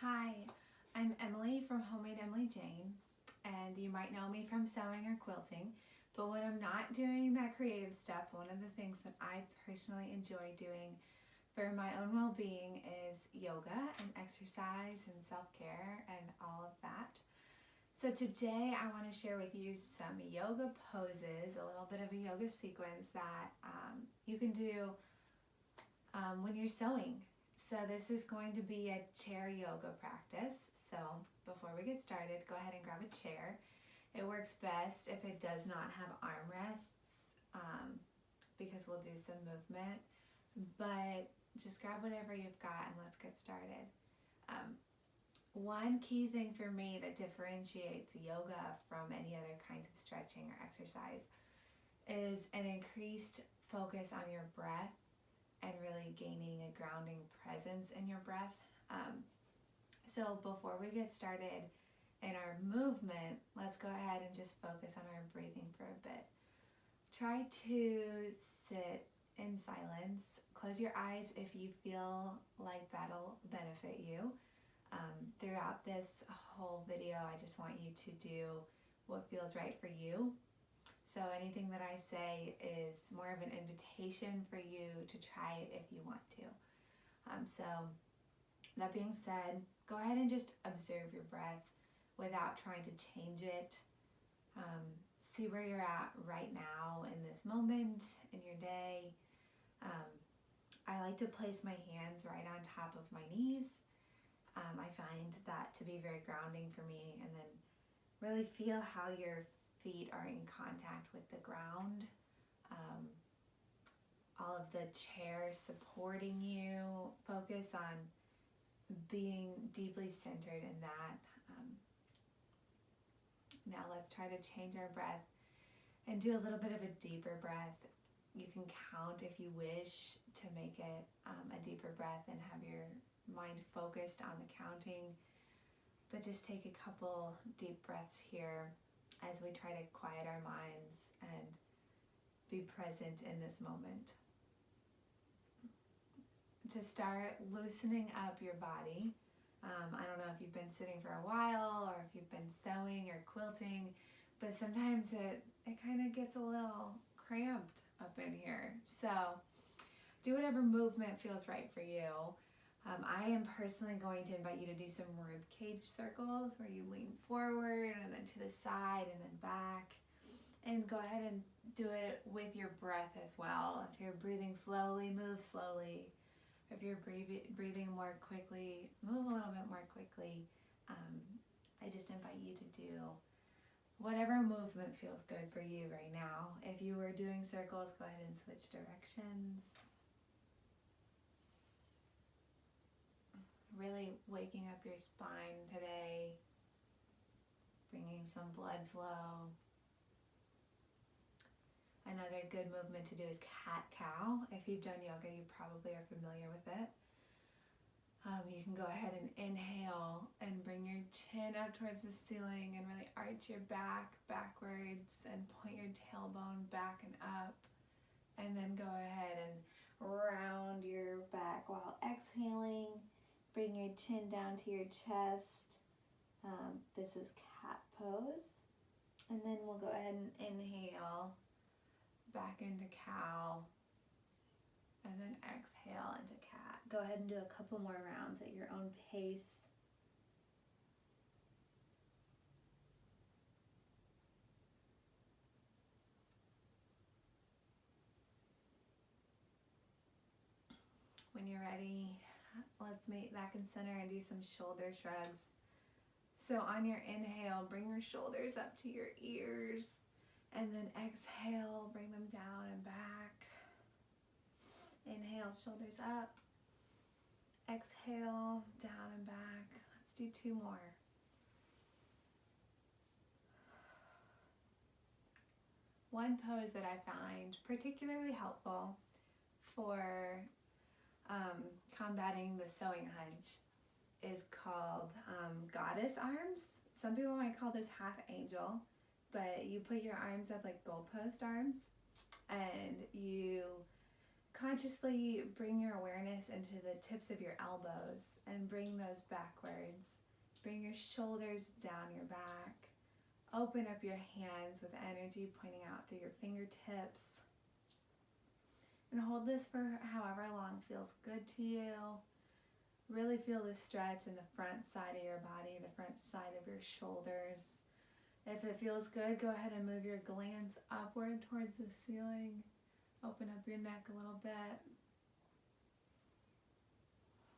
Hi, I'm Emily from Homemade Emily Jane, and you might know me from sewing or quilting, but when I'm not doing that creative stuff, one of the things that I personally enjoy doing for my own well-being is yoga and exercise and self-care and all of that. So today I want to share with you some yoga poses, a little bit of a yoga sequence that you can do when you're sewing. So this is going to be a chair yoga practice. So before we get started, go ahead and grab a chair. It works best if it does not have armrests because we'll do some movement, but just grab whatever you've got and let's get started. One key thing for me that differentiates yoga from any other kinds of stretching or exercise is an increased focus on your breath and really gaining a grounding presence in your breath. So before we get started in our movement, let's go ahead and just focus on our breathing for a bit. Try to sit in silence. Close your eyes if you feel like that'll benefit you. Throughout this whole video, I just want you to do what feels right for you. So anything that I say is more of an invitation for you to try it if you want to. So that being said, go ahead and just observe your breath without trying to change it. See where you're at right now in this moment in your day. I like to place my hands right on top of my knees. I find that to be very grounding for me, and then really feel how your feet are in contact with the ground. All of the chairs supporting you. Focus on being deeply centered in that. Now let's try to change our breath and do a little bit of a deeper breath. You can count if you wish to make it a deeper breath and have your mind focused on the counting, but just take a couple deep breaths here as we try to quiet our minds and be present in this moment. To start loosening up your body, I don't know if you've been sitting for a while or if you've been sewing or quilting, but sometimes it kind of gets a little cramped up in here. So do whatever movement feels right for you. I am personally going to invite you to do some rib cage circles where you lean forward and then to the side and then back. And go ahead and do it with your breath as well. If you're breathing slowly, move slowly. If you're breathing more quickly, move a little bit more quickly. I just invite you to do whatever movement feels good for you right now. If you were doing circles, go ahead and switch directions. Really waking up your spine today, bringing some blood flow. Another good movement to do is cat-cow. If you've done yoga, you probably are familiar with it. You can go ahead and inhale and bring your chin up towards the ceiling and really arch your back backwards and point your tailbone back and up. And then go ahead and round your back while exhaling. Bring your chin down to your chest. This is cat pose. And then we'll go ahead and inhale back into cow. And then exhale into cat. Go ahead and do a couple more rounds at your own pace. When you're ready, let's meet back in center and do some shoulder shrugs. So on your inhale, bring your shoulders up to your ears, and then exhale, bring them down and back. Inhale, shoulders up. Exhale, down and back. Let's do two more. One pose that I find particularly helpful for combating the sewing hunch is called goddess arms. Some people might call this half angel, but you put your arms up like goalpost arms and you consciously bring your awareness into the tips of your elbows and bring those backwards. Bring your shoulders down your back. Open up your hands with energy pointing out through your fingertips. And hold this for however long feels good to you. Really feel the stretch in the front side of your body, the front side of your shoulders. If it feels good, go ahead and move your glands upward towards the ceiling. Open up your neck a little bit.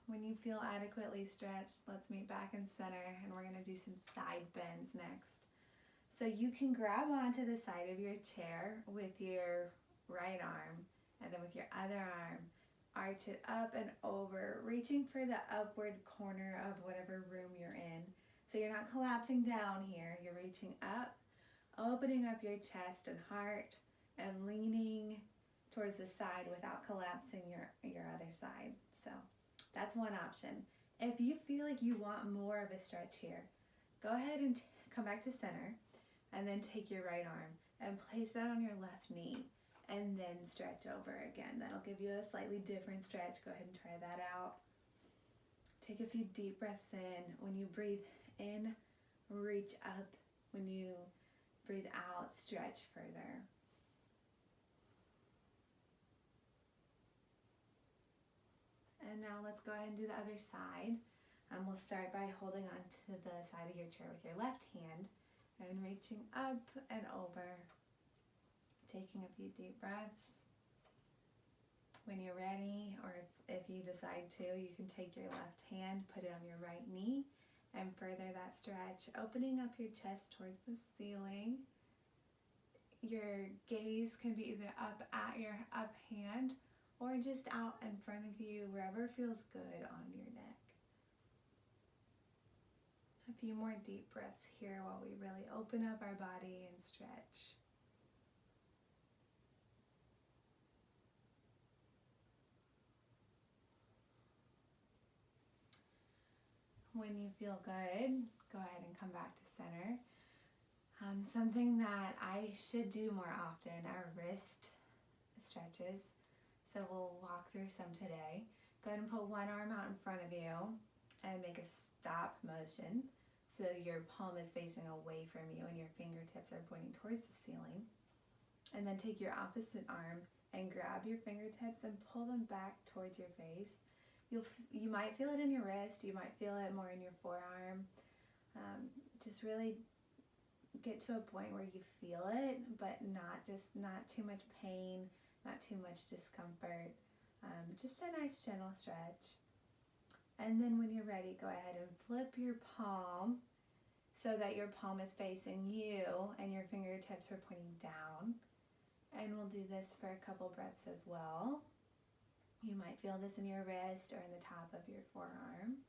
When you feel adequately stretched, let's meet back in center, and we're going to do some side bends next. So you can grab onto the side of your chair with your right arm, and then with your other arm, arch it up and over, reaching for the upward corner of whatever room you're in. So you're not collapsing down here, you're reaching up, opening up your chest and heart, and leaning towards the side without collapsing your other side. So that's one option. If you feel like you want more of a stretch here, go ahead and come back to center, and then take your right arm and place that on your left knee, and then stretch over again. That'll give you a slightly different stretch. Go ahead and try that out. Take a few deep breaths in. When you breathe in, reach up. When you breathe out, stretch further. And now let's go ahead and do the other side. We'll start by holding on to the side of your chair with your left hand and reaching up and over. Taking a few deep breaths. When you're ready, or if you decide to, you can take your left hand, put it on your right knee, and further that stretch, opening up your chest towards the ceiling. Your gaze can be either up at your up hand or just out in front of you, wherever feels good on your neck. A few more deep breaths here while we really open up our body and stretch. When you feel good, go ahead and come back to center. Something that I should do more often are wrist stretches. So we'll walk through some today. Go ahead and put one arm out in front of you and make a stop motion. So your palm is facing away from you and your fingertips are pointing towards the ceiling. And then take your opposite arm and grab your fingertips and pull them back towards your face. You might feel it in your wrist, you might feel it more in your forearm. Just really get to a point where you feel it, but not too much pain, not too much discomfort. Just a nice gentle stretch. And then when you're ready, go ahead and flip your palm so that your palm is facing you and your fingertips are pointing down. And we'll do this for a couple breaths as well. You might feel this in your wrist or in the top of your forearm.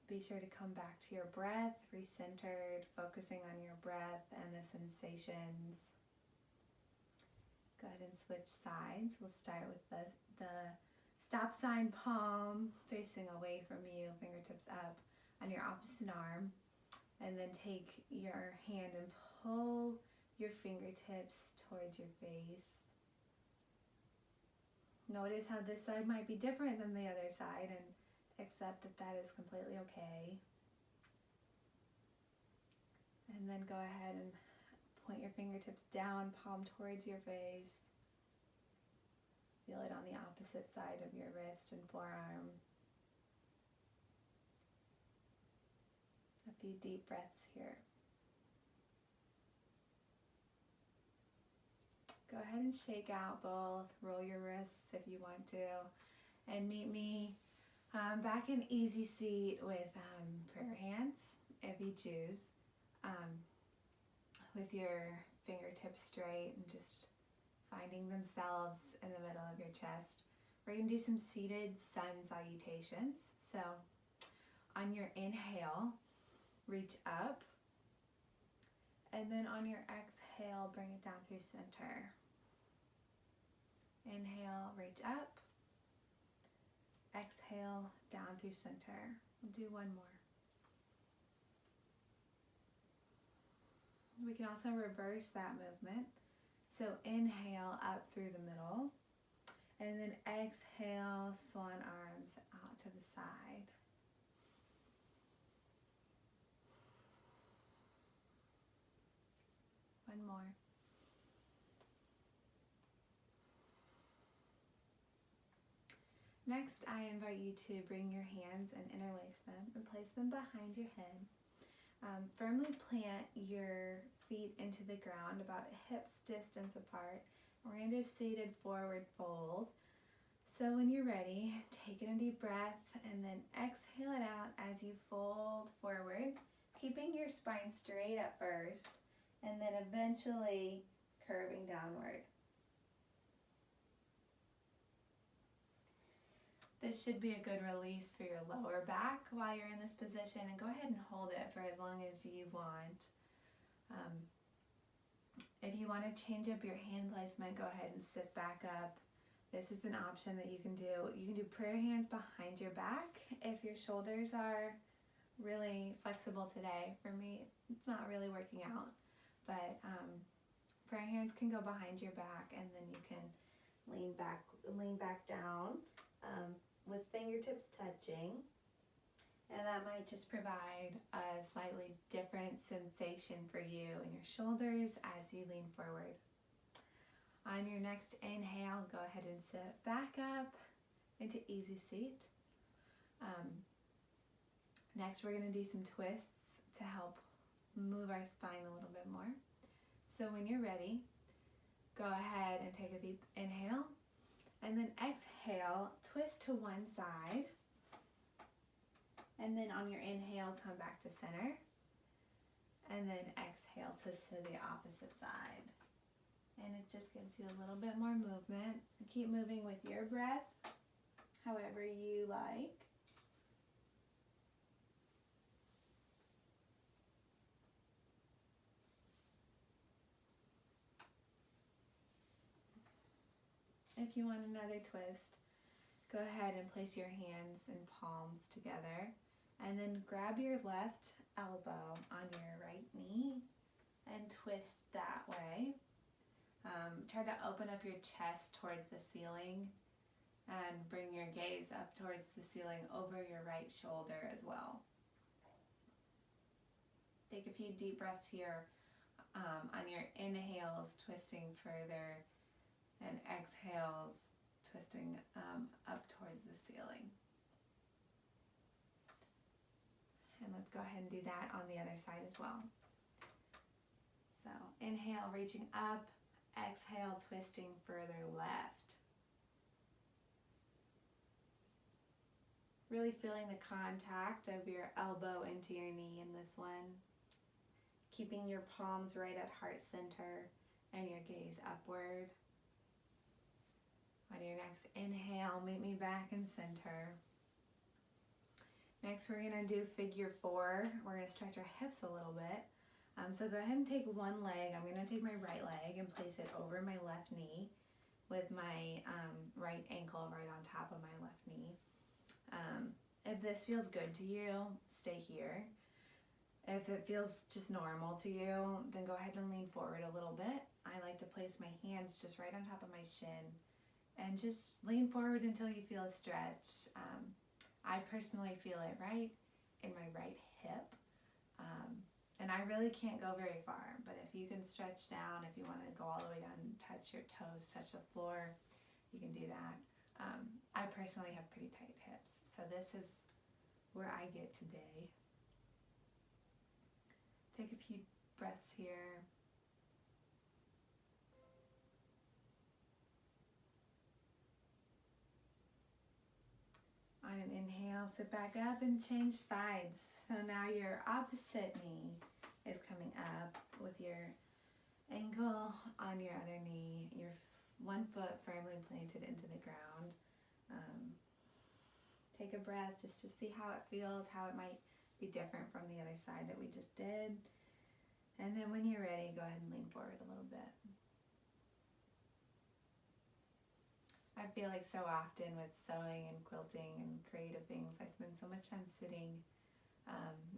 Be sure to come back to your breath, recentered, focusing on your breath and the sensations. Go ahead and switch sides. We'll start with the stop sign palm facing away from you, fingertips up on your opposite arm. And then take your hand and pull your fingertips towards your face. Notice how this side might be different than the other side, and accept that that is completely okay. And then go ahead and point your fingertips down, palm towards your face. Feel it on the opposite side of your wrist and forearm. A few deep breaths here. Go ahead and shake out both. Roll your wrists if you want to. And meet me back in easy seat with prayer hands, if you choose. With your fingertips straight and just finding themselves in the middle of your chest. We're going to do some seated Sun Salutations. So on your inhale, reach up. And then on your exhale, bring it down through center. Inhale, reach up. Exhale, down through center. We'll do one more. We can also reverse that movement. So inhale up through the middle, and then exhale, swan arms out to the side. One more. Next, I invite you to bring your hands and interlace them and place them behind your head. Firmly plant your feet into the ground about a hip's distance apart. We're going to do seated forward fold. So when you're ready, take in a deep breath and then exhale it out as you fold forward, keeping your spine straight at first and then eventually curving downward. This should be a good release for your lower back while you're in this position, and go ahead and hold it for as long as you want. If you want to change up your hand placement, go ahead and sit back up. This is an option that you can do. You can do prayer hands behind your back if your shoulders are really flexible today. For me, it's not really working out, but prayer hands can go behind your back, and then you can lean back down. With fingertips touching, and that might just provide a slightly different sensation for you in your shoulders as you lean forward. On your next inhale, go ahead and sit back up into easy seat. Next, we're going to do some twists to help move our spine a little bit more. So when you're ready, go ahead and take a deep inhale. And then exhale, twist to one side. And then on your inhale, come back to center. And then exhale, twist to the opposite side. And it just gives you a little bit more movement. Keep moving with your breath, however you like. If you want another twist, go ahead and place your hands and palms together, and then grab your left elbow on your right knee and twist that way. Try to open up your chest towards the ceiling and bring your gaze up towards the ceiling over your right shoulder as well. Take a few deep breaths here on your inhales, twisting further, and exhales, twisting up towards the ceiling. And let's go ahead and do that on the other side as well. So inhale, reaching up, exhale, twisting further left. Really feeling the contact of your elbow into your knee in this one. Keeping your palms right at heart center and your gaze upward. On your next inhale, meet me back in center. Next, we're going to do figure four. We're going to stretch our hips a little bit. So go ahead and take one leg. I'm going to take my right leg and place it over my left knee with my right ankle right on top of my left knee. If this feels good to you, stay here. If it feels just normal to you, then go ahead and lean forward a little bit. I like to place my hands just right on top of my shin. And just lean forward until you feel a stretch. I personally feel it right in my right hip. And I really can't go very far, but if you can stretch down, if you want to go all the way down and touch your toes, touch the floor, you can do that. I personally have pretty tight hips, so this is where I get today. Take a few breaths here. On an inhale, sit back up and change sides. So now your opposite knee is coming up with your ankle on your other knee, your one foot firmly planted into the ground. Take a breath just to see how it feels, how it might be different from the other side that we just did. And then when you're ready, go ahead and lean forward a little bit. I feel like so often with sewing and quilting and creative things, I spend so much time sitting,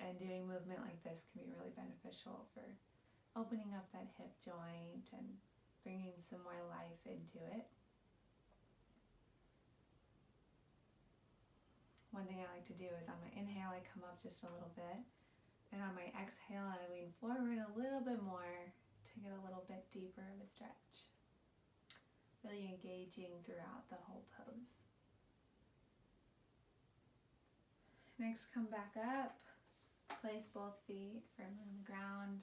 and doing movement like this can be really beneficial for opening up that hip joint and bringing some more life into it. One thing I like to do is on my inhale, I come up just a little bit. And on my exhale, I lean forward a little bit more to get a little bit deeper of a stretch. Really engaging throughout the whole pose. Next, come back up. Place both feet firmly on the ground.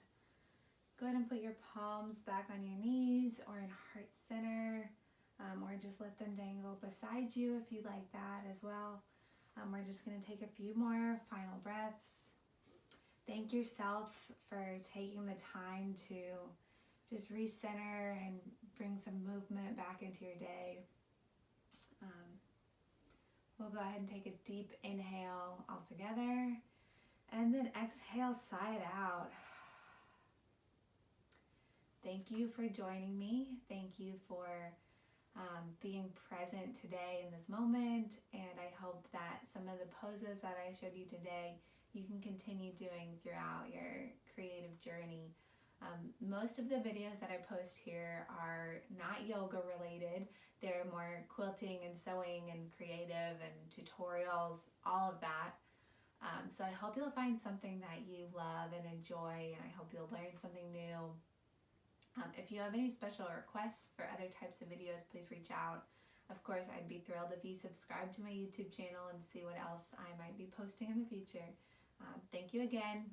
Go ahead and put your palms back on your knees or in heart center, or just let them dangle beside you if you like that as well. We're just going to take a few more final breaths. Thank yourself for taking the time to just recenter and bring some movement back into your day. We'll go ahead and take a deep inhale all together, and then exhale side out. Thank you for joining me. Thank you for being present today in this moment, and I hope that some of the poses that I showed you today you can continue doing throughout your creative journey. Most of the videos that I post here are not yoga related. They're more quilting and sewing and creative and tutorials, all of that. So I hope you'll find something that you love and enjoy, and I hope you'll learn something new. If you have any special requests for other types of videos, please reach out. Of course, I'd be thrilled if you subscribe to my YouTube channel and see what else I might be posting in the future. Thank you again.